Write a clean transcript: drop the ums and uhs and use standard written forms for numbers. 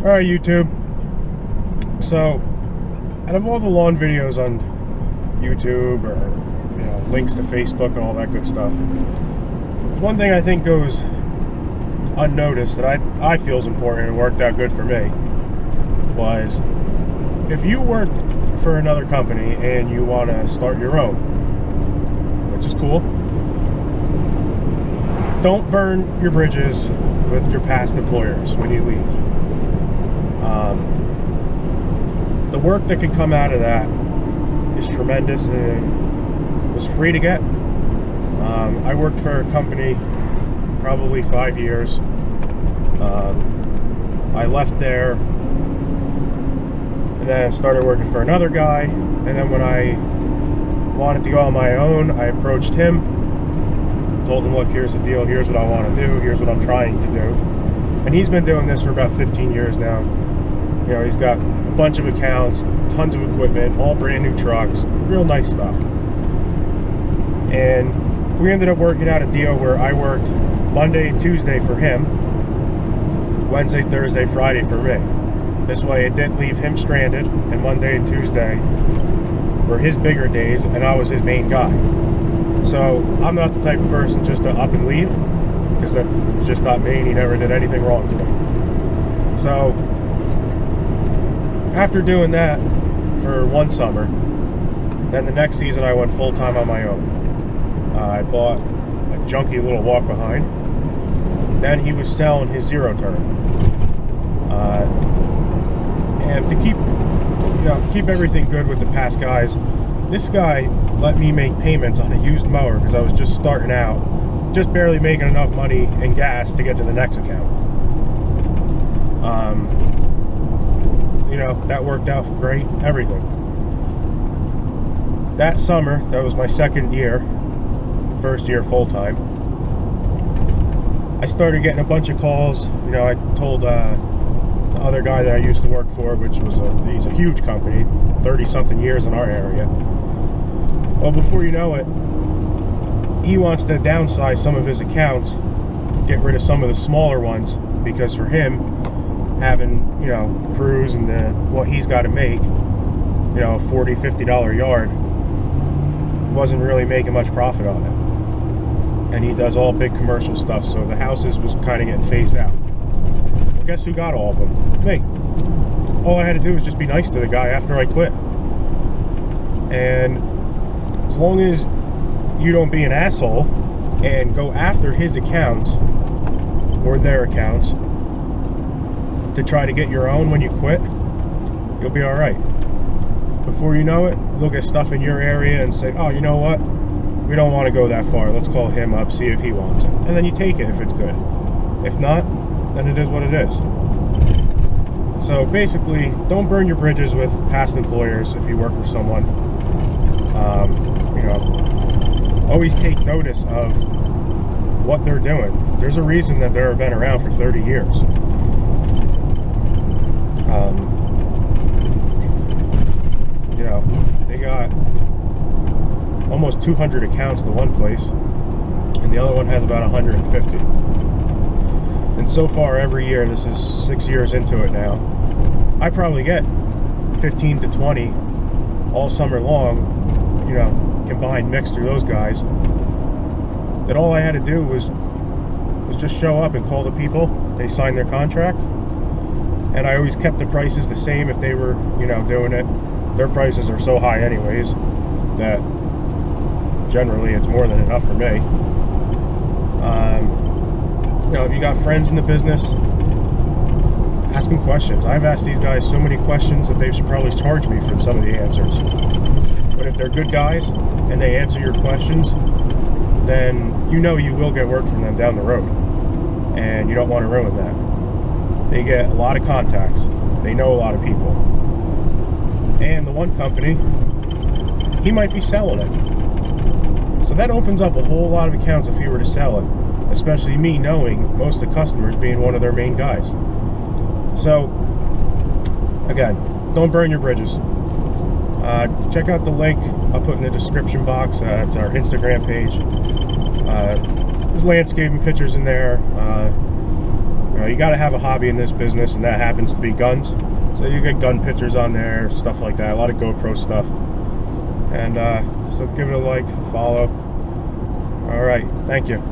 Alright, YouTube. So, out of all the lawn videos on YouTube or links to Facebook and all that good stuff, one thing I think goes unnoticed that I feel is important and worked out good for me was if you work for another company and you want to start your own, which is cool, don't burn your bridges with your past employers when you leave. The work that can come out of that is tremendous and was free to get. I worked for a company probably 5 years. I left there and then started working for another guy, and then when I wanted to go on my own, I approached him, told him, look, here's the deal, here's what I want to do, here's what I'm trying to do. And he's been doing this for about 15 years now. You know, he's got a bunch of accounts, tons of equipment, all brand new trucks, real nice stuff. And we ended up working out a deal where I worked Monday and Tuesday for him, Wednesday, Thursday, Friday for me. This way it didn't leave him stranded, and Monday and Tuesday were his bigger days and I was his main guy. So I'm not the type of person just to up and leave, because that's just not me, and he never did anything wrong to me. So after doing that for one summer, then the next season I went full-time on my own. I bought a junky little walk behind. Then he was selling his zero turn. And to keep everything good with the past guys, this guy let me make payments on a used mower because I was just starting out, just barely making enough money and gas to get to the next account. That worked out great, everything. That summer, that was my second year, first year full-time, I started getting a bunch of calls. I told the other guy that I used to work for, which was he's a huge company, 30-something years in our area. Well, before you know it, he wants to downsize some of his accounts, get rid of some of the smaller ones, because for him, having, crews and what he's got to make, a $40, $50 yard, wasn't really making much profit on it. And he does all big commercial stuff, so the houses was kind of getting phased out. Well, guess who got all of them? Me. All I had to do was just be nice to the guy after I quit. And as long as you don't be an asshole and go after his accounts or their accounts to try to get your own when you quit, you'll be all right. Before you know it, they'll get stuff in your area and say, oh, you know what? We don't want to go that far. Let's call him up, see if he wants it. And then you take it if it's good. If not, then it is what it is. So basically, don't burn your bridges with past employers if you work for someone. Always take notice of what they're doing. There's a reason that they've been around for 30 years. They got almost 200 accounts, the one place, and the other one has about 150. And so far every year, this is 6 years into it now, I probably get 15 to 20 all summer long, combined mixed through those guys, that all I had to do was just show up and call the people. They signed their contract, and I always kept the prices the same if they were doing it. Their prices are so high anyways that generally it's more than enough for me. If you got friends in the business, ask them questions. I've asked these guys so many questions that they should probably charge me for some of the answers. But if they're good guys and they answer your questions, then you will get work from them down the road, and you don't want to ruin that. They get a lot of contacts. They know a lot of people. And the one company, he might be selling it. So that opens up a whole lot of accounts if he were to sell it, especially me knowing most of the customers being one of their main guys. So, again, don't burn your bridges. Check out the link I'll put in the description box. It's our Instagram page. There's landscaping pictures in there. You know, you got to have a hobby in this business, and that happens to be guns. So you get gun pictures on there, stuff like that, a lot of GoPro stuff. And so give it a like, follow. All right, thank you.